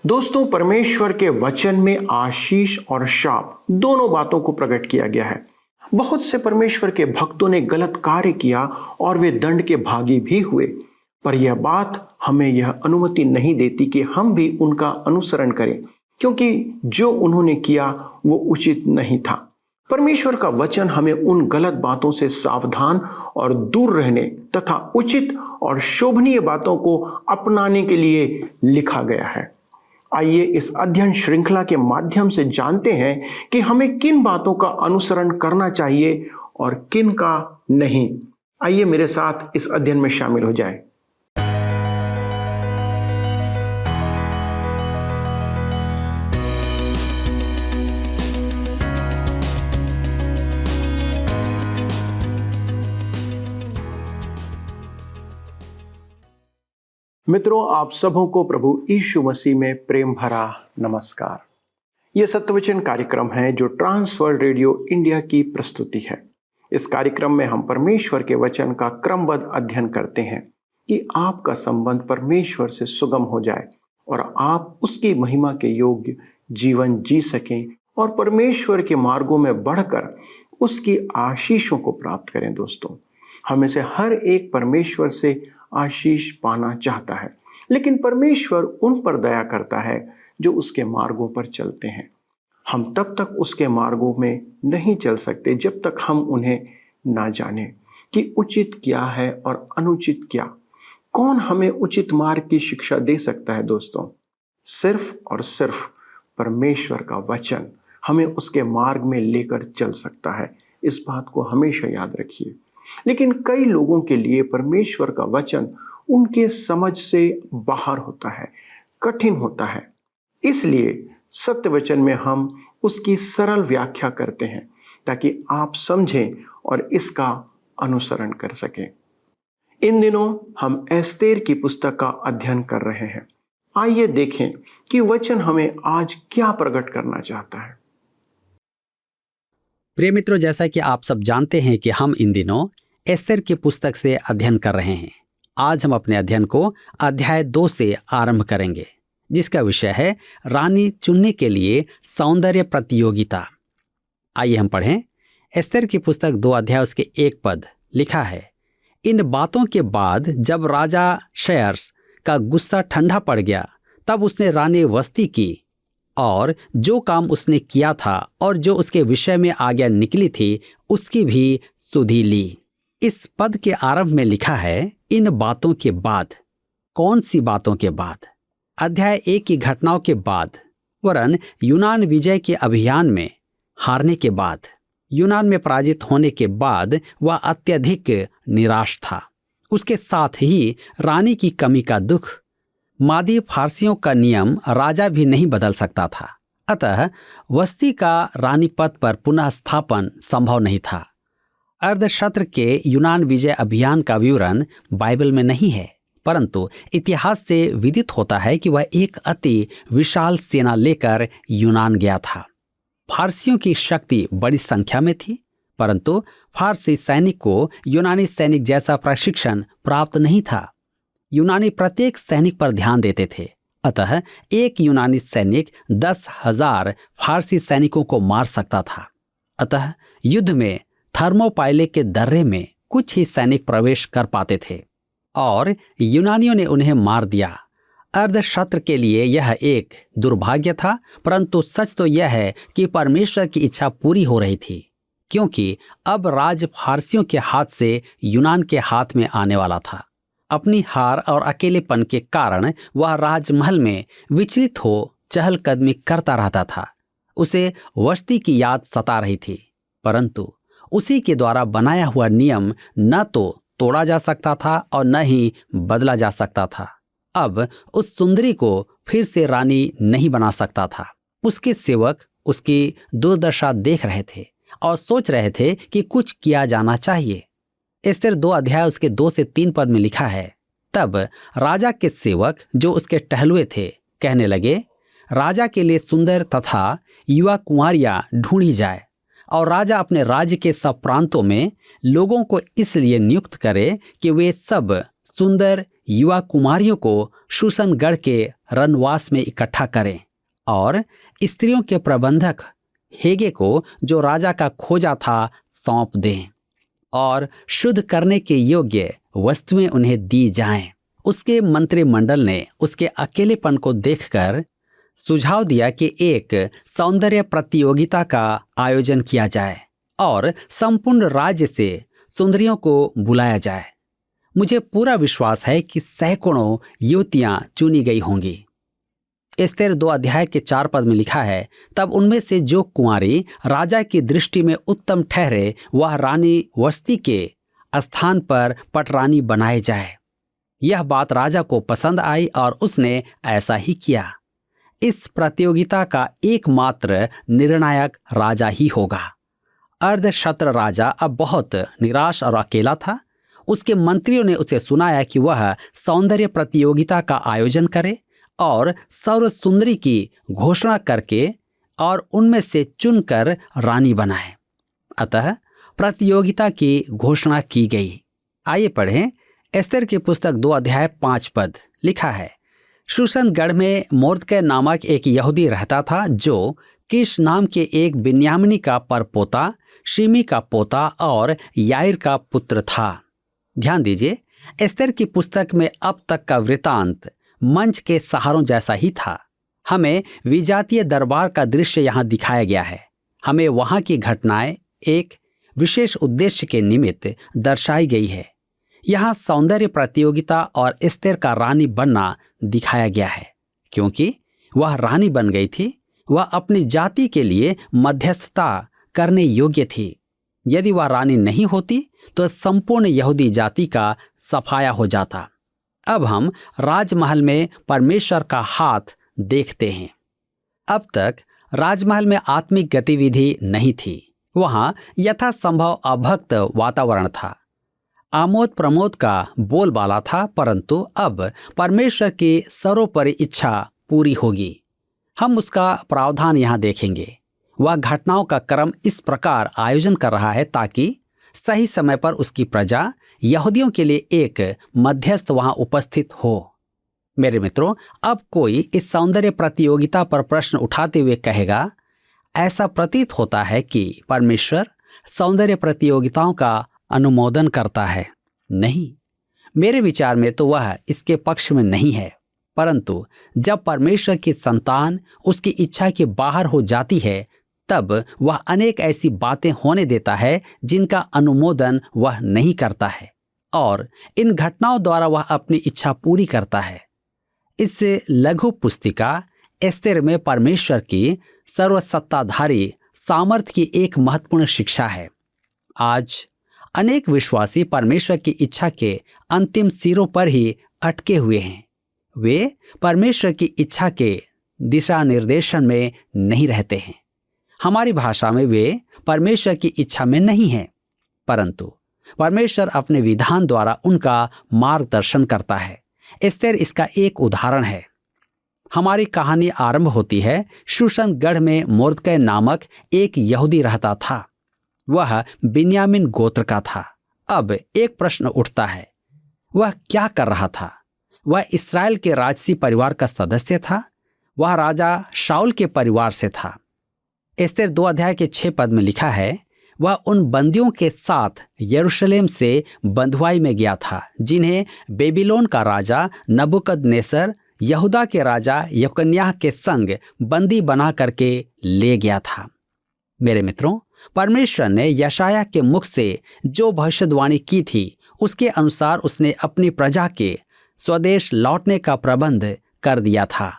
दोस्तों, परमेश्वर के वचन में आशीष और शाप दोनों बातों को प्रकट किया गया है। बहुत से परमेश्वर के भक्तों ने गलत कार्य किया और वे दंड के भागी भी हुए, पर यह बात हमें यह अनुमति नहीं देती कि हम भी उनका अनुसरण करें, क्योंकि जो उन्होंने किया वो उचित नहीं था। परमेश्वर का वचन हमें उन गलत बातों से सावधान और दूर रहने तथा उचित और शोभनीय बातों को अपनाने के लिए लिखा गया है। आइए इस अध्ययन श्रृंखला के माध्यम से जानते हैं कि हमें किन बातों का अनुसरण करना चाहिए और किन का नहीं। आइए मेरे साथ इस अध्ययन में शामिल हो जाएं। मित्रों, आप सबों को प्रभु यीशु मसीह में प्रेम भरा नमस्कार। यह सत्यवचन कार्यक्रम है जो ट्रांसवर्ल्ड रेडियो इंडिया की प्रस्तुति है। इस कार्यक्रम में हम परमेश्वर के वचन का क्रमबद्ध अध्ययन करते हैं कि आपका संबंध परमेश्वर से सुगम हो जाए और आप उसकी महिमा के योग्य जीवन जी सकें और परमेश्वर के मार्गों में बढ़कर उसकी आशीषों को प्राप्त करें। दोस्तों, हमें से हर एक परमेश्वर से आशीष पाना चाहता है, लेकिन परमेश्वर उन पर दया करता है जो उसके मार्गों पर चलते हैं। हम तब तक उसके मार्गों में नहीं चल सकते जब तक हम उन्हें ना जाने कि उचित क्या है और अनुचित क्या। कौन हमें उचित मार्ग की शिक्षा दे सकता है? दोस्तों, सिर्फ और सिर्फ परमेश्वर का वचन हमें उसके मार्ग में लेकर चल सकता है। इस बात को हमेशा याद रखिए। लेकिन कई लोगों के लिए परमेश्वर का वचन उनके समझ से बाहर होता है, कठिन होता है। इसलिए सत्य वचन में हम उसकी सरल व्याख्या करते हैं ताकि आप समझें और इसका अनुसरण कर सकें। इन दिनों हम एस्तेर की पुस्तक का अध्ययन कर रहे हैं। आइए देखें कि वचन हमें आज क्या प्रकट करना चाहता है। प्रिय मित्रों, जैसा कि आप सब जानते हैं कि हम इन दिनों एस्तेर की पुस्तक से अध्ययन कर रहे हैं। आज हम अपने अध्ययन को अध्याय 2 से आरंभ करेंगे, जिसका विषय है रानी चुनने के लिए सौंदर्य प्रतियोगिता। आइए हम पढ़ें। एस्तेर की पुस्तक 2 अध्याय उसके 1 पद लिखा है, इन बातों के बाद जब राजा शयर्स का गुस्सा ठंडा पड़ गया, तब उसने रानी वस्ती की और जो काम उसने किया था और जो उसके विषय में आज्ञा निकली थी उसकी भी सुधि ली। इस पद के आरंभ में लिखा है, इन बातों के बाद। कौन सी बातों के बाद? अध्याय 1 की घटनाओं के बाद, वरन यूनान विजय के अभियान में हारने के बाद, यूनान में पराजित होने के बाद वह अत्यधिक निराश था। उसके साथ ही रानी की कमी का दुख। मादी फारसियों का नियम राजा भी नहीं बदल सकता था, अतः वस्ती का रानी पद पर पुनः स्थापन संभव नहीं था। अर्धशत्र के यूनान विजय अभियान का विवरण बाइबल में नहीं है, परंतु इतिहास से विदित होता है कि वह एक अति विशाल सेना लेकर यूनान गया था। फारसियों की शक्ति बड़ी संख्या में थी, परंतु फारसी सैनिक को यूनानी सैनिक जैसा प्रशिक्षण प्राप्त नहीं था। यूनानी प्रत्येक सैनिक पर ध्यान देते थे, अतः एक यूनानी सैनिक 10,000 फारसी सैनिकों को मार सकता था। अतः युद्ध में थर्मोपाइले के दर्रे में कुछ ही सैनिक प्रवेश कर पाते थे और यूनानियों ने उन्हें मार दिया। अर्धशत्र के लिए यह एक दुर्भाग्य था, परंतु सच तो यह है कि परमेश्वर की इच्छा पूरी हो रही थी, क्योंकि अब राज फारसियों के हाथ से यूनान के हाथ में आने वाला था। अपनी हार और अकेलेपन के कारण वह राजमहल में विचलित हो चहलकदमी करता रहता था। उसे वस्ती की याद सता रही थी, परंतु उसी के द्वारा बनाया हुआ नियम न तो तोड़ा जा सकता था और न ही बदला जा सकता था। अब उस सुंदरी को फिर से रानी नहीं बना सकता था। उसके सेवक उसकी दुर्दशा देख रहे थे और सोच रहे थे कि कुछ किया जाना चाहिए। एस्तेर 2 अध्याय उसके 2 से 3 पद में लिखा है, तब राजा के सेवक जो उसके टहलुए थे कहने लगे, राजा के लिए सुंदर तथा युवा कुंवारियां ढूंढी जाए और राजा अपने राज्य के सब प्रांतों में लोगों को इसलिए नियुक्त करे कि वे सब सुंदर युवा कुमारियों को शूशनगढ़ के रनवास में इकट्ठा करें और स्त्रियों के प्रबंधक हेगे को, जो राजा का खोजा था, सौंप दें और शुद्ध करने के योग्य वस्तुएं उन्हें दी जाएं। उसके मंत्रिमंडल ने उसके अकेलेपन को देखकर सुझाव दिया कि एक सौंदर्य प्रतियोगिता का आयोजन किया जाए और संपूर्ण राज्य से सुंदरियों को बुलाया जाए। मुझे पूरा विश्वास है कि सैकड़ों युवतियां चुनी गई होंगी। एस्तेर 2 अध्याय के 4 पद में लिखा है, तब उनमें से जो कुंवारी राजा की दृष्टि में उत्तम ठहरे, वह रानी वस्ती के स्थान पर पटरानी बनाए जाए। यह बात राजा को पसंद आई और उसने ऐसा ही किया। इस प्रतियोगिता का एकमात्र निर्णायक राजा ही होगा। अर्धशत्र राजा अब बहुत निराश और अकेला था। उसके मंत्रियों ने उसे सुनाया कि वह सौंदर्य प्रतियोगिता का आयोजन करे और सर्व सुंदरी की घोषणा करके और उनमें से चुनकर रानी बनाए। अतः प्रतियोगिता की घोषणा की गई। आइए पढ़ें एस्तेर की पुस्तक 2 अध्याय 5 पद। लिखा है, शूशनगढ़ में मोर्दकै नामक एक यहूदी रहता था, जो कीश नाम के एक बिन्यामिनी का परपोता, शिमी का पोता और याईर का पुत्र था। ध्यान दीजिए, एस्तेर की पुस्तक में अब तक का वृतांत मंच के सहारों जैसा ही था। हमें विजातीय दरबार का दृश्य यहाँ दिखाया गया है। हमें वहाँ की घटनाएं एक विशेष उद्देश्य के निमित्त दर्शाई गई है। यहाँ सौंदर्य प्रतियोगिता और एस्तेर का रानी बनना दिखाया गया है। क्योंकि वह रानी बन गई थी, वह अपनी जाति के लिए मध्यस्थता करने योग्य थी। यदि वह रानी नहीं होती तो संपूर्ण यहूदी जाति का सफाया हो जाता। अब हम राजमहल में परमेश्वर का हाथ देखते हैं। अब तक राजमहल में आत्मिक गतिविधि नहीं थी। वहां यथासंभव अभक्त वातावरण था। आमोद प्रमोद का बोलबाला था, परंतु अब परमेश्वर की सर्वोपरि इच्छा पूरी होगी। हम उसका प्रावधान यहाँ देखेंगे। वह घटनाओं का क्रम इस प्रकार आयोजन कर रहा है ताकि सही समय पर उसकी प्रजा यहूदियों के लिए एक मध्यस्थ वहां उपस्थित हो। मेरे मित्रों, अब कोई इस सौंदर्य प्रतियोगिता पर प्रश्न उठाते हुए कहेगा, ऐसा प्रतीत होता है कि परमेश्वर सौंदर्य प्रतियोगिताओं का अनुमोदन करता है। नहीं, मेरे विचार में तो वह इसके पक्ष में नहीं है। परंतु जब परमेश्वर की संतान उसकी इच्छा के बाहर हो जाती है, तब वह अनेक ऐसी बातें होने देता है जिनका अनुमोदन वह नहीं करता है, और इन घटनाओं द्वारा वह अपनी इच्छा पूरी करता है। इस लघु पुस्तिका एस्तेर में परमेश्वर की सर्वसत्ताधारी सामर्थ्य की एक महत्वपूर्ण शिक्षा है। आज अनेक विश्वासी परमेश्वर की इच्छा के अंतिम सिरों पर ही अटके हुए हैं। वे परमेश्वर की इच्छा के दिशा निर्देशन में नहीं रहते हैं। हमारी भाषा में वे परमेश्वर की इच्छा में नहीं हैं, परंतु परमेश्वर अपने विधान द्वारा उनका मार्गदर्शन करता है। एस्तेर इसका एक उदाहरण है। हमारी कहानी आरंभ होती है, शूशनगढ़ में मोर्दकै नामक एक यहूदी रहता था। वह बिन्यामीन गोत्र का था। अब एक प्रश्न उठता है, वह क्या कर रहा था? वह इस्राएल के राजसी परिवार का सदस्य था। वह राजा शाऊल के परिवार से था। एस्तेर 2 अध्याय के 6 पद में लिखा है, वह उन बंदियों के साथ यरूशलेम से बंधुआई में गया था, जिन्हें बेबीलोन का राजा नबूकदनेस्सर यहूदा के राजा यकोन्याह के संग बंदी बना करके ले गया था। मेरे मित्रों, परमेश्वर ने यशायाह के मुख से जो भविष्यवाणी की थी, उसके अनुसार उसने अपनी प्रजा के स्वदेश लौटने का प्रबंध कर दिया था।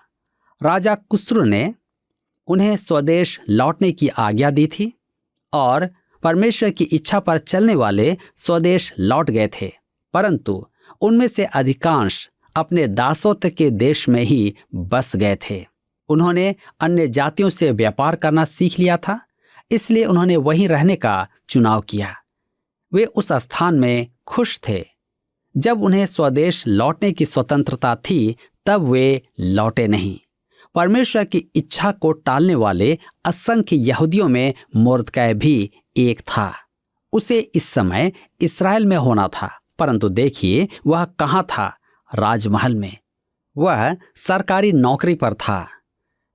राजा कुस्रू ने उन्हें स्वदेश लौटने की आज्ञा दी थी और परमेश्वर की इच्छा पर चलने वाले स्वदेश लौट गए थे, परंतु उनमें से अधिकांश अपने दासत्व के देश में ही बस गए थे। उन्होंने अन्य जातियों से व्यापार करना सीख लिया था, इसलिए उन्होंने वहीं रहने का चुनाव किया। वे उस स्थान में खुश थे। जब उन्हें स्वदेश लौटने की स्वतंत्रता थी, तब वे लौटे नहीं। परमेश्वर की इच्छा को टालने वाले असंख्य यहूदियों में मोर्दकै भी एक था। उसे इस समय इस्राएल में होना था, परंतु देखिए वह कहाँ था? राजमहल में। वह सरकारी नौकरी पर था।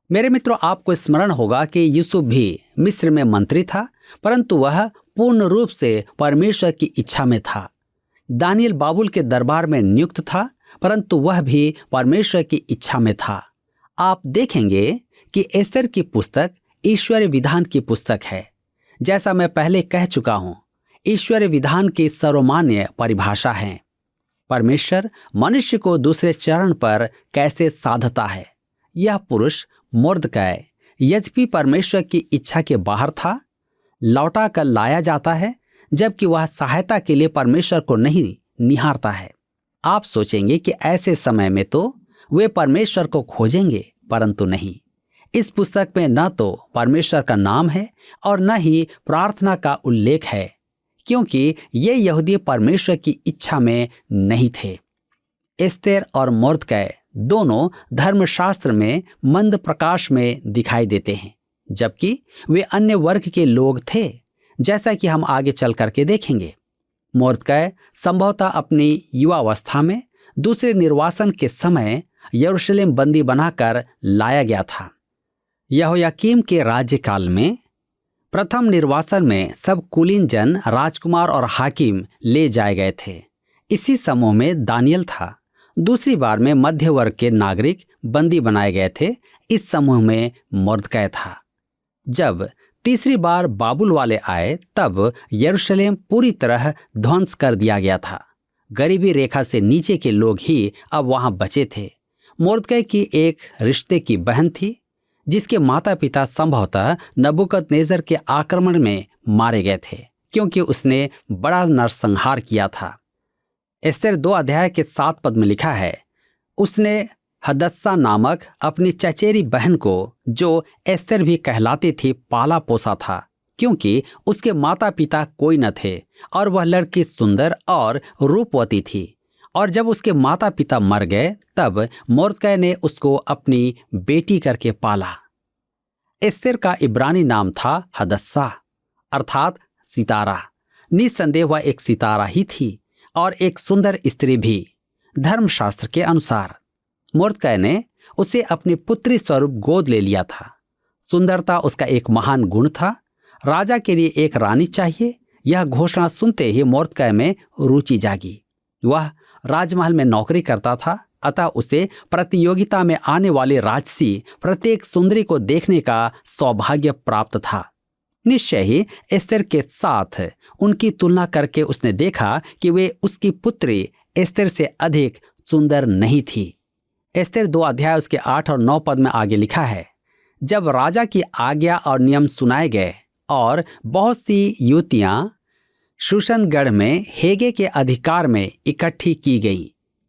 मेरे मित्रों, आपको स्मरण होगा कि यूसुफ भी मिस्र में मंत्री था, परंतु वह पूर्ण रूप से परमेश्वर की इच्छा में था। दानियल बाबुल के दरबार में नियुक्त था, परंतु वह भी परमेश्वर की इच्छा में था। आप देखेंगे कि एस्तर की पुस्तक ईश्वरीय विधान की पुस्तक है। जैसा मैं पहले कह चुका हूं, ईश्वरीय विधान की सर्वमान्य परिभाषा है। परमेश्वर मनुष्य को दूसरे चरण पर कैसे साधता है। यह पुरुष मुर्दकै यद्यपि परमेश्वर की इच्छा के बाहर था, लौटा कर लाया जाता है, जबकि वह सहायता के लिए परमेश्वर को नहीं निहारता है। आप सोचेंगे कि ऐसे समय में तो वे परमेश्वर को खोजेंगे, परंतु नहीं। इस पुस्तक में न तो परमेश्वर का नाम है और न ही प्रार्थना का उल्लेख है, क्योंकि ये यहूदी परमेश्वर की इच्छा में नहीं थे। एस्तेर और मुर्दकै दोनों धर्मशास्त्र में मंद प्रकाश में दिखाई देते हैं, जबकि वे अन्य वर्ग के लोग थे, जैसा कि हम आगे चल करके देखेंगे। मुर्दकै संभवतः अपनी युवावस्था में दूसरे निर्वासन के समय यरूशलेम बंदी बनाकर लाया गया था। यहोयाकीम के राज्यकाल में प्रथम निर्वासन में सब कुलीन जन, राजकुमार और हाकिम ले जाए गए थे। इसी समूह में दानियल था। दूसरी बार में मध्य वर्ग के नागरिक बंदी बनाए गए थे। इस समूह में मुर्दकै था। जब तीसरी बार बाबुल वाले आए, तब यरूशलेम पूरी तरह ध्वंस कर दिया गया था। गरीबी रेखा से नीचे के लोग ही अब वहां बचे थे। मुर्दकै की एक रिश्ते की बहन थी, जिसके माता पिता संभवतः नबूकदनेस्सर के आक्रमण में मारे गए थे, क्योंकि उसने बड़ा नरसंहार किया था। एस्तेर 2 अध्याय के 7 पद में लिखा है, उसने हदस्सा नामक अपनी चचेरी बहन को, जो एस्तेर भी कहलाती थी, पाला पोसा था, क्योंकि उसके माता पिता कोई न थे और वह लड़की सुंदर और रूपवती थी। और जब उसके माता पिता मर गए, तब मुर्दकै ने उसको अपनी बेटी करके पाला। एस्तेर का इब्रानी नाम था हदस्सा, अर्थात सितारा। निस्संदेह वह एक सितारा ही थी और एक सुंदर स्त्री भी, धर्मशास्त्र के अनुसार। मुर्दकै ने उसे अपनी पुत्री स्वरूप गोद ले लिया था। सुंदरता उसका एक महान गुण था। राजा के लिए एक रानी चाहिए। यह घोषणा सुनते ही मुर्दकै में रुचि जागी। वह राजमहल में नौकरी करता था, अतः उसे प्रतियोगिता में आने वाले राजसी प्रत्येक सुंदरी को देखने का सौभाग्य प्राप्त था। निश्चय ही एस्तेर के साथ उनकी तुलना करके उसने देखा कि वे उसकी पुत्री एस्तेर से अधिक सुंदर नहीं थी। एस्तेर 2 अध्याय उसके 8 और 9 पद में आगे लिखा है, जब राजा की आज्ञा और नियम सुनाए गए और बहुत सी युवतियां शूशनगढ़ में हेगे के अधिकार में इकट्ठी की गई,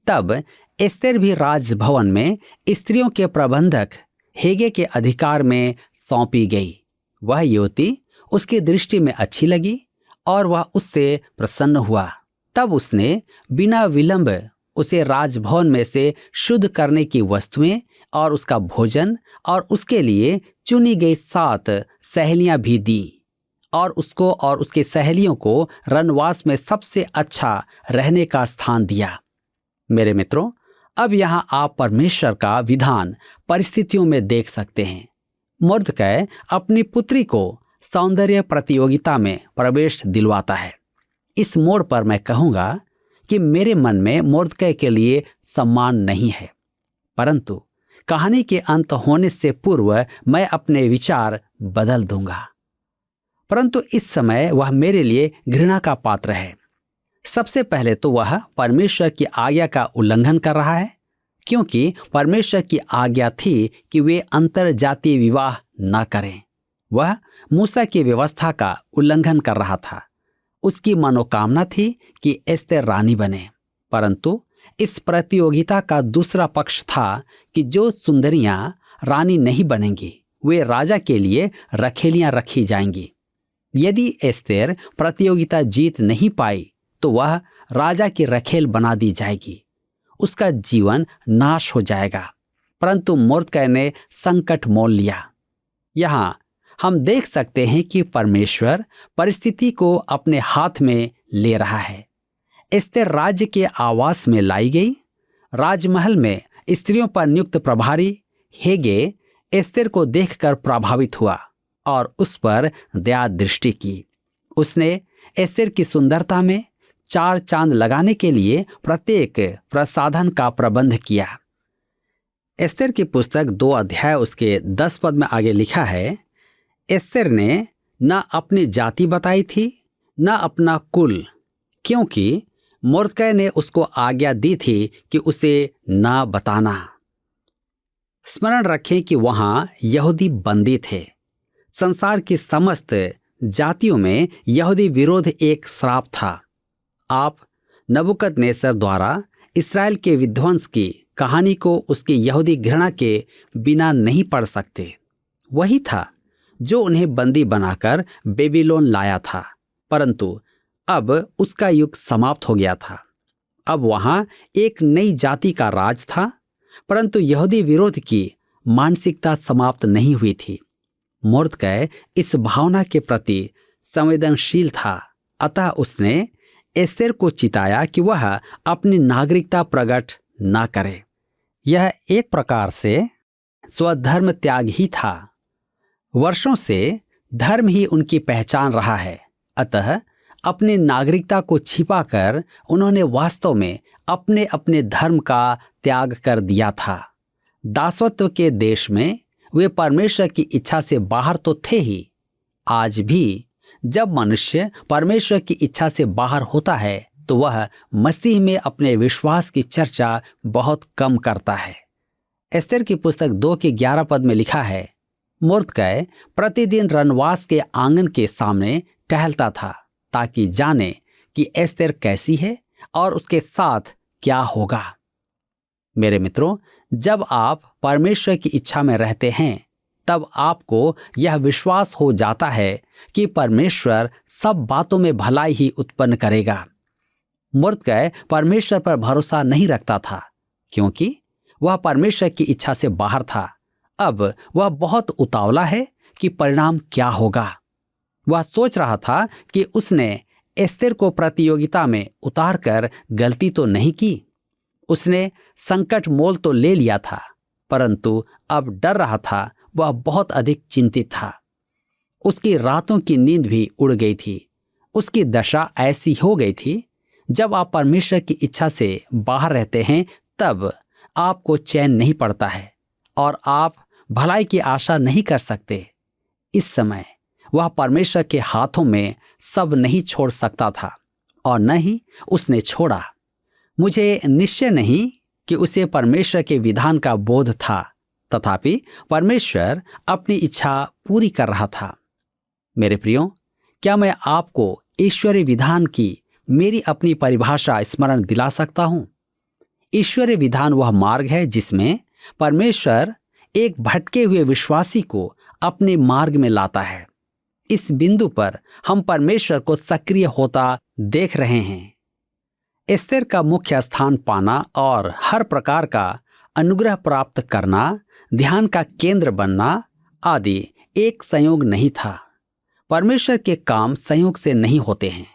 तब एस्तेर भी राजभवन में स्त्रियों के प्रबंधक हेगे के अधिकार में सौंपी गई। वह युवती उसकी दृष्टि में अच्छी लगी और वह उससे प्रसन्न हुआ। तब उसने बिना विलंब उसे राजभवन में से शुद्ध करने की वस्तुएं और उसका भोजन और उसके लिए चुनी गई 7 सहेलियां भी दी और उसको और उसके सहेलियों को रनवास में सबसे अच्छा रहने का स्थान दिया। मेरे मित्रों, अब यहां आप परमेश्वर का विधान परिस्थितियों में देख सकते हैं। मुर्दकै अपनी पुत्री को सौंदर्य प्रतियोगिता में प्रवेश दिलवाता है। इस मोड़ पर मैं कहूंगा कि मेरे मन में मुर्दकै के लिए सम्मान नहीं है, परंतु कहानी के अंत होने से पूर्व मैं अपने विचार बदल दूंगा। परंतु इस समय वह मेरे लिए घृणा का पात्र है। सबसे पहले तो वह परमेश्वर की आज्ञा का उल्लंघन कर रहा है, क्योंकि परमेश्वर की आज्ञा थी कि वे अंतर जातीय विवाह न करें। वह मूसा की व्यवस्था का उल्लंघन कर रहा था। उसकी मनोकामना थी कि एस्तेर रानी बने, परंतु इस प्रतियोगिता का दूसरा पक्ष था कि जो सुंदरियां रानी नहीं बनेंगी, वे राजा के लिए रखेलियां रखी जाएंगी। यदि एस्तेर प्रतियोगिता जीत नहीं पाई, तो वह राजा की रखेल बना दी जाएगी। उसका जीवन नाश हो जाएगा। परंतु मुर्दकै ने संकट मोल लिया। यहां हम देख सकते हैं कि परमेश्वर परिस्थिति को अपने हाथ में ले रहा है। एस्तेर राज्य के आवास में लाई गई। राजमहल में स्त्रियों पर नियुक्त प्रभारी हेगे एस्तेर को देखकर प्रभावित हुआ और उस पर दया दृष्टि की। उसने एस्तेर की सुंदरता में 4 चांद लगाने के लिए प्रत्येक प्रसाधन का प्रबंध किया। एस्तेर की पुस्तक 2 अध्याय उसके 10 पद में आगे लिखा है, एस्तेर ने न अपनी जाति बताई थी न अपना कुल, क्योंकि मोर्दकै ने उसको आज्ञा दी थी कि उसे ना बताना। स्मरण रखें कि वहां यहूदी बंदी थे। संसार की समस्त जातियों में यहूदी विरोध एक श्राप था। आप नबूकदनेस्सर द्वारा इस्राएल के विध्वंस की कहानी को उसकी यहूदी घृणा के बिना नहीं पढ़ सकते। वही था जो उन्हें बंदी बनाकर बेबीलोन लाया था, परंतु अब उसका युग समाप्त हो गया था। अब वहां एक नई जाति का राज था, परंतु यहूदी विरोध की मानसिकता समाप्त नहीं हुई थी। मोर्दकै इस भावना के प्रति संवेदनशील था, अतः उसने एस्तेर को चिताया कि वह अपनी नागरिकता प्रकट ना करे। यह एक प्रकार से स्वधर्म त्याग ही था। वर्षों से धर्म ही उनकी पहचान रहा है, अतः अपनी नागरिकता को छिपाकर उन्होंने वास्तव में अपने अपने धर्म का त्याग कर दिया था। दासत्व के देश में वे परमेश्वर की इच्छा से बाहर तो थे ही, आज भी जब मनुष्य परमेश्वर की इच्छा से बाहर होता है तो वह मसीह में अपने विश्वास की चर्चा बहुत कम करता है। एस्तेर की पुस्तक 2 के 11 पद में लिखा है, मोर्दकै प्रतिदिन रनवास के आंगन के सामने टहलता था ताकि जाने कि एस्तेर कैसी है और उसके साथ क्या होगा। मेरे मित्रों, जब आप परमेश्वर की इच्छा में रहते हैं तब आपको यह विश्वास हो जाता है कि परमेश्वर सब बातों में भलाई ही उत्पन्न करेगा। मोर्दकै परमेश्वर पर भरोसा नहीं रखता था क्योंकि वह परमेश्वर की इच्छा से बाहर था। अब वह बहुत उतावला है कि परिणाम क्या होगा। वह सोच रहा था कि उसने एस्तेर को प्रतियोगिता में उतारकर गलती तो नहीं की। उसने संकट मोल तो ले लिया था, परंतु अब डर रहा था। वह बहुत अधिक चिंतित था। उसकी रातों की नींद भी उड़ गई थी। उसकी दशा ऐसी हो गई थी, जब आप परमेश्वर की इच्छा से बाहर रहते हैं तब आपको चैन नहीं पड़ता है और आप भलाई की आशा नहीं कर सकते। इस समय वह परमेश्वर के हाथों में सब नहीं छोड़ सकता था और न ही उसने छोड़ा। मुझे निश्चय नहीं कि उसे परमेश्वर के विधान का बोध था, तथापि परमेश्वर अपनी इच्छा पूरी कर रहा था। मेरे प्रियो, क्या मैं आपको ईश्वरीय विधान की मेरी अपनी परिभाषा स्मरण दिला सकता हूं? ईश्वरीय विधान वह मार्ग है जिसमें परमेश्वर एक भटके हुए विश्वासी को अपने मार्ग में लाता है। इस बिंदु पर हम परमेश्वर को सक्रिय होता देख रहे हैं। एस्तेर का मुख्य स्थान पाना और हर प्रकार का अनुग्रह प्राप्त करना, ध्यान का केंद्र बनना आदि एक संयोग नहीं था। परमेश्वर के काम संयोग से नहीं होते हैं।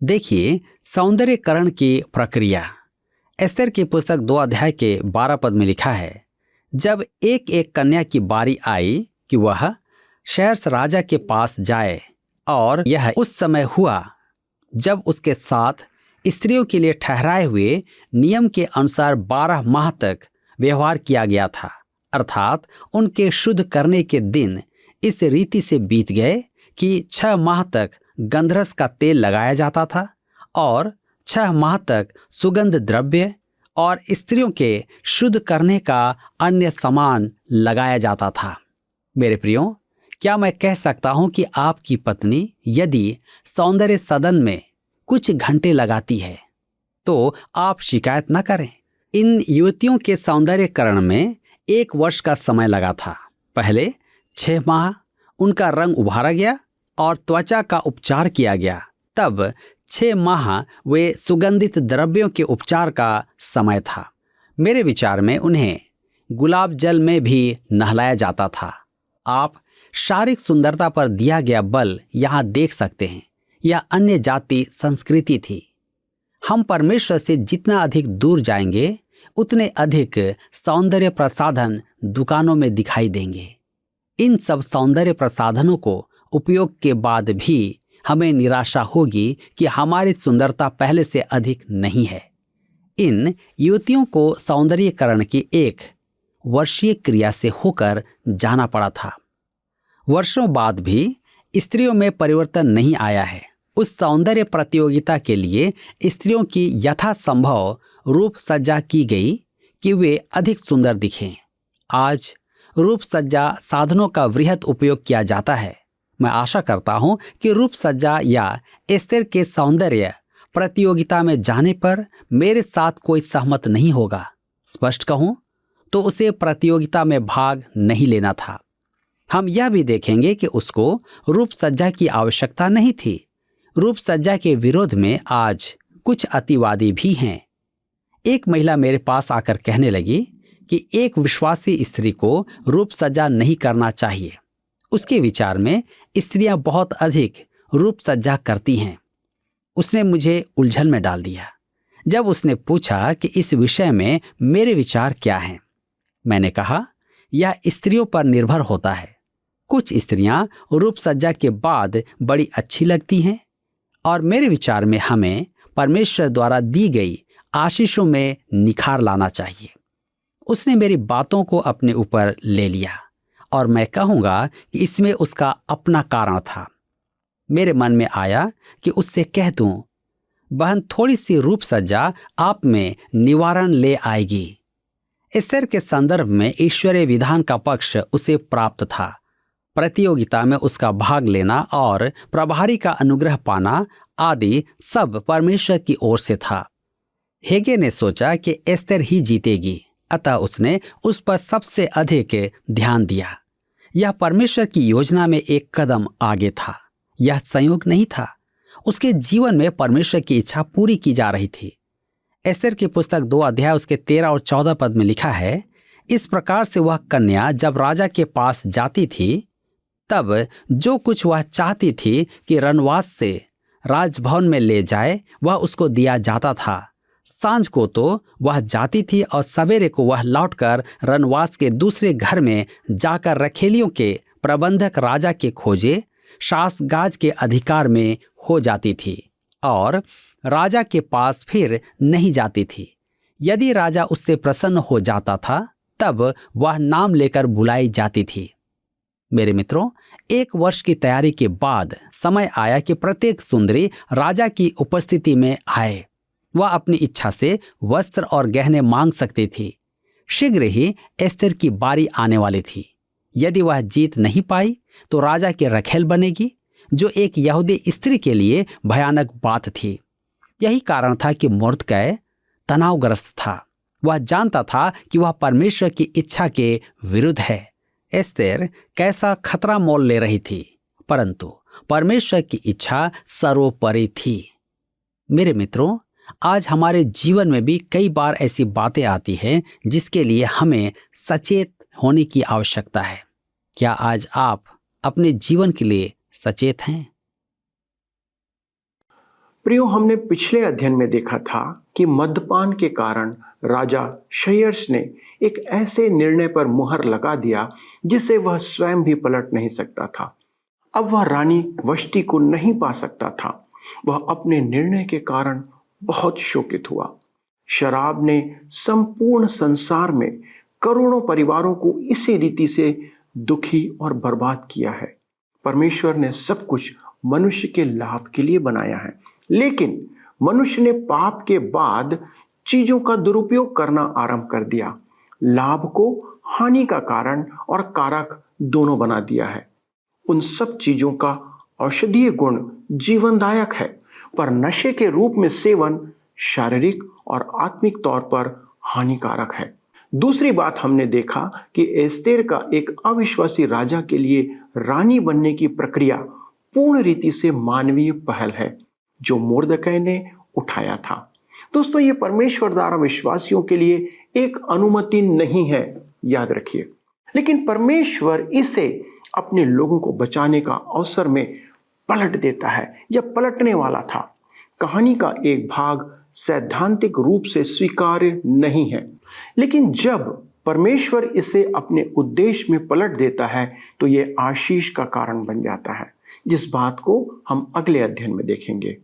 देखिए सौंदर्यकरण की प्रक्रिया। एस्तेर की पुस्तक 2 अध्याय के 12 पद में लिखा है, जब एक एक कन्या की बारी आई कि वह शहर्स राजा के पास जाए, और यह उस समय हुआ जब उसके साथ स्त्रियों के लिए ठहराए हुए नियम के अनुसार 12 माह तक व्यवहार किया गया था, अर्थात उनके शुद्ध करने के दिन इस रीति से बीत गए कि 6 माह तक गंधरस का तेल लगाया जाता था और 6 माह तक सुगंध द्रव्य और स्त्रियों के शुद्ध करने का अन्य सामान लगाया जाता था। मेरे प्रियो, क्या मैं कह सकता हूं कि आपकी पत्नी यदि सौंदर्य सदन में कुछ घंटे लगाती है तो आप शिकायत न करें। इन युवतियों के सौंदर्यकरण में 1 वर्ष का समय लगा था। पहले 6 माह उनका रंग उभारा गया और त्वचा का उपचार किया गया। तब 6 माह वे सुगंधित द्रव्यों के उपचार का समय था। मेरे विचार में उन्हें गुलाब जल में भी नहलाया जाता था। आप शारीरिक सुंदरता पर दिया गया बल यहाँ देख सकते हैं। यह अन्य जाति संस्कृति थी। हम परमेश्वर से जितना अधिक दूर जाएंगे उतने अधिक सौंदर्य प्रसाधन दुकानों में दिखाई देंगे। इन सब सौंदर्य प्रसाधनों को उपयोग के बाद भी हमें निराशा होगी कि हमारी सुंदरता पहले से अधिक नहीं है। इन युवतियों को सौंदर्यीकरण की एक वर्षीय क्रिया से होकर जाना पड़ा था। वर्षों बाद भी स्त्रियों में परिवर्तन नहीं आया है। उस सौंदर्य प्रतियोगिता के लिए स्त्रियों की यथासंभव रूप सज्जा की गई कि वे अधिक सुंदर दिखें। आज रूप सज्जा साधनों का वृहद उपयोग किया जाता है। मैं आशा करता हूं कि रूप सज्जा या एस्तेर के सौंदर्य प्रतियोगिता में जाने पर मेरे साथ कोई सहमत नहीं होगा। स्पष्ट कहूं तो उसे प्रतियोगिता में भाग नहीं लेना था। हम यह भी देखेंगे कि उसको रूप सज्जा की आवश्यकता नहीं थी। रूप सज्जा के विरोध में आज कुछ अतिवादी भी हैं। एक महिला मेरे पास आकर कहने लगी कि एक विश्वासी स्त्री को रूप सज्जा नहीं करना चाहिए। उसके विचार में स्त्रियां बहुत अधिक रूप सज्जा करती हैं। उसने मुझे उलझन में डाल दिया जब उसने पूछा कि इस विषय में मेरे विचार क्या हैं। मैंने कहा, यह स्त्रियों पर निर्भर होता है। कुछ स्त्रियां रूप सज्जा के बाद बड़ी अच्छी लगती हैं और मेरे विचार में हमें परमेश्वर द्वारा दी गई आशीषों में निखार लाना चाहिए। उसने मेरी बातों को अपने ऊपर ले लिया और मैं कहूँगा कि इसमें उसका अपना कारण था। मेरे मन में आया कि उससे कह दूं, बहन, थोड़ी सी रूप सज्जा आप में निवारण ले आएगी। एस्तेर के संदर्भ में ईश्वरीय विधान का पक्ष उसे प्राप्त था। प्रतियोगिता में उसका भाग लेना और प्रभारी का अनुग्रह पाना आदि सब परमेश्वर की ओर से था। हेगे ने सोचा कि एस्तेर ही जीतेगी, अतः उसने उस पर सबसे अधिक ध्यान दिया। यह परमेश्वर की योजना में एक कदम आगे था। यह संयोग नहीं था। उसके जीवन में परमेश्वर की इच्छा पूरी की जा रही थी। एस्तेर की पुस्तक 2 अध्याय उसके 13 और 14 पद में लिखा है, इस प्रकार से वह कन्या जब राजा के पास जाती थी तब जो कुछ वह चाहती थी कि रनवास से राजभवन में ले जाए वह उसको दिया जाता था। सांझ को तो वह जाती थी और सवेरे को वह लौटकर रनवास के दूसरे घर में जाकर रखेलियों के प्रबंधक राजा के खोजे शासगाज के अधिकार में हो जाती थी और राजा के पास फिर नहीं जाती थी। यदि राजा उससे प्रसन्न हो जाता था तब वह नाम लेकर बुलाई जाती थी। मेरे मित्रों, 1 वर्ष की तैयारी के बाद समय आया कि प्रत्येक सुंदरी राजा की उपस्थिति में आए। वह अपनी इच्छा से वस्त्र और गहने मांग सकती थी। शीघ्र ही एस्तेर की बारी आने वाली थी। यदि वह जीत नहीं पाई तो राजा की रखेल बनेगी, जो एक यहूदी स्त्री के लिए भयानक बात थी। यही कारण था कि मोर्दकै तनावग्रस्त था। वह जानता था कि वह परमेश्वर की इच्छा के विरुद्ध है। एस्तेर कैसा खतरा मोल ले रही थी, परंतु परमेश्वर की इच्छा सर्वोपरि थी। मेरे मित्रों, आज हमारे जीवन में भी कई बार ऐसी बातें आती हैं जिसके लिए हमें सचेत होने की आवश्यकता है। क्या आज आप अपने जीवन के लिए सचेत हैं? प्रियो, हमने पिछले अध्ययन में देखा था कि मद्यपान के कारण राजा क्षयर्ष ने एक ऐसे निर्णय पर मुहर लगा दिया जिसे वह स्वयं भी पलट नहीं सकता था। अब वह रानी वष्टि को नहीं पा सकता था। वह अपने निर्णय के कारण बहुत शोकित हुआ। शराब ने संपूर्ण संसार में करोड़ों परिवारों को इसी रीति से दुखी और बर्बाद किया है। परमेश्वर ने सब कुछ मनुष्य के लाभ के लिए बनाया है, लेकिन मनुष्य ने पाप के बाद चीजों का दुरुपयोग करना आरंभ कर दिया। लाभ को हानि का कारण और कारक दोनों बना दिया है। उन सब चीजों का औषधीय गुण जीवनदायक है, पर नशे के रूप में सेवन शारीरिक और आत्मिक तौर पर हानिकारक है। दूसरी बात हमने देखा कि एस्तेर का एक अविश्वासी राजा के लिए रानी बनने की प्रक्रिया पूर्ण रीति से मानवीय पहल है जो मोर्दकै ने उठाया था। दोस्तों, ये परमेश्वर द्वारा विश्वासियों के लिए एक अनुमति नहीं है, याद रखिए, लेकिन परमेश्वर इसे अपने लोगों को बचाने का अवसर में पलट देता है। यह पलटने वाला था। कहानी का एक भाग सैद्धांतिक रूप से स्वीकार्य नहीं है, लेकिन जब परमेश्वर इसे अपने उद्देश्य में पलट देता है तो ये आशीष का कारण बन जाता है, जिस बात को हम अगले अध्ययन में देखेंगे।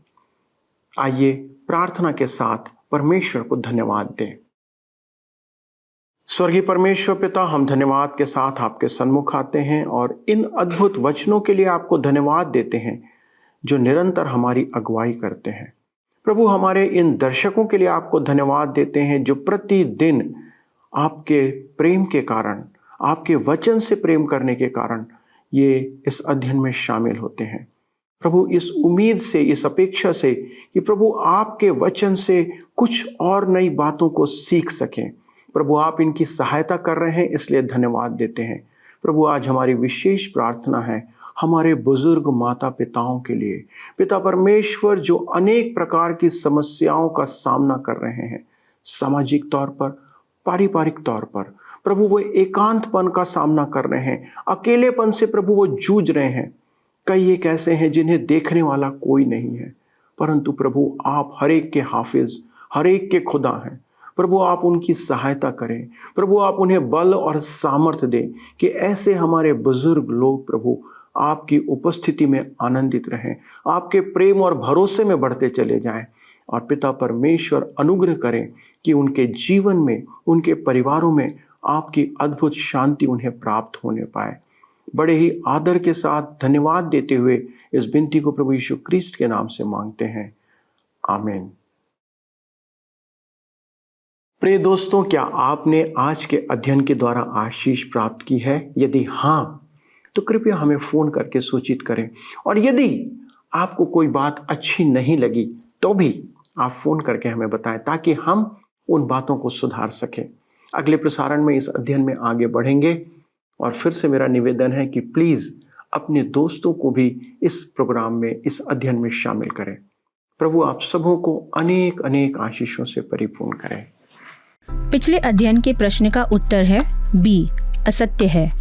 आइए प्रार्थना के साथ परमेश्वर को धन्यवाद दें। स्वर्गीय परमेश्वर पिता, हम धन्यवाद के साथ आपके सन्मुख आते हैं और इन अद्भुत वचनों के लिए आपको धन्यवाद देते हैं जो निरंतर हमारी अगुवाई करते हैं। प्रभु, हमारे इन दर्शकों के लिए आपको धन्यवाद देते हैं जो प्रतिदिन आपके प्रेम के कारण, आपके वचन से प्रेम करने के कारण ये इस अध्ययन में शामिल होते हैं। प्रभु, इस उम्मीद से, इस अपेक्षा से कि प्रभु आपके वचन से कुछ और नई बातों को सीख सकें। प्रभु, आप इनकी सहायता कर रहे हैं, इसलिए धन्यवाद देते हैं। प्रभु, आज हमारी विशेष प्रार्थना है हमारे बुजुर्ग माता पिताओं के लिए। पिता परमेश्वर, जो अनेक प्रकार की समस्याओं का सामना कर रहे हैं, सामाजिक तौर पर, पारिवारिक तौर पर, प्रभु वो एकांतपन का सामना कर रहे हैं, अकेलेपन से प्रभु वो जूझ रहे हैं। कई एक ऐसे हैं जिन्हें देखने वाला कोई नहीं है, परंतु प्रभु आप हर एक के हाफिज, हर एक के खुदा हैं। प्रभु आप उनकी सहायता करें। प्रभु आप उन्हें बल और सामर्थ्य दें कि ऐसे हमारे बुजुर्ग लोग प्रभु आपकी उपस्थिति में आनंदित रहें, आपके प्रेम और भरोसे में बढ़ते चले जाएं। और पिता परमेश्वर अनुग्रह करें कि उनके जीवन में, उनके परिवारों में आपकी अद्भुत शांति उन्हें प्राप्त होने पाए। बड़े ही आदर के साथ धन्यवाद देते हुए इस विनती को प्रभु यीशु क्रिस्ट के नाम से मांगते हैं, आमीन। प्रिय दोस्तों, क्या आपने आज के अध्ययन के द्वारा आशीष प्राप्त की है? यदि हाँ, तो कृपया हमें फोन करके सूचित करें। और यदि आपको कोई बात अच्छी नहीं लगी तो भी आप फोन करके हमें बताएं, ताकि हम उन बातों को सुधार सकें। अगले प्रसारण में इस अध्ययन में आगे बढ़ेंगे और फिर से मेरा निवेदन है कि प्लीज अपने दोस्तों को भी इस प्रोग्राम में, इस अध्ययन में शामिल करें। प्रभु आप सबों को अनेक अनेक आशीषों से परिपूर्ण करें। पिछले अध्ययन के प्रश्न का उत्तर है बी, असत्य है।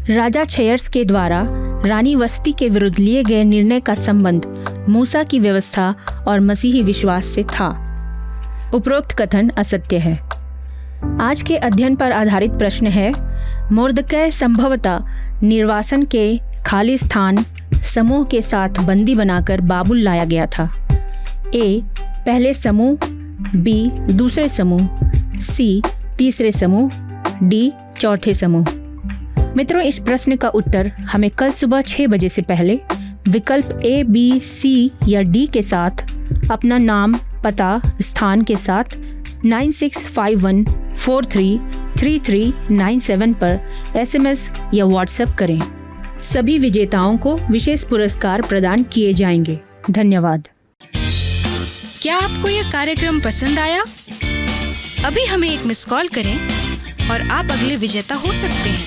राजा क्षयर्स के द्वारा रानी वस्ती के विरुद्ध लिए गए निर्णय का संबंध मूसा की व्यवस्था और मसीही विश्वास से था। उपरोक्त कथन असत्य है। आज के अध्ययन पर आधारित प्रश्न है, मोर्दकै संभवतः निर्वासन के खाली स्थान समूह के साथ बंदी बनाकर बाबुल लाया गया था। ए, पहले समूह, बी, दूसरे समूह, सी, तीसरे समूह, डी, चौथे समूह। मित्रों, इस प्रश्न का उत्तर हमें कल सुबह 6 बजे से पहले विकल्प ए, बी, सी या डी के साथ अपना नाम, पता, स्थान के साथ 9651433397 पर SMS या WhatsApp करें। सभी विजेताओं को विशेष पुरस्कार प्रदान किए जाएंगे। धन्यवाद। क्या आपको यह कार्यक्रम पसंद आया? अभी हमें एक मिस कॉल करें और आप अगले विजेता हो सकते हैं।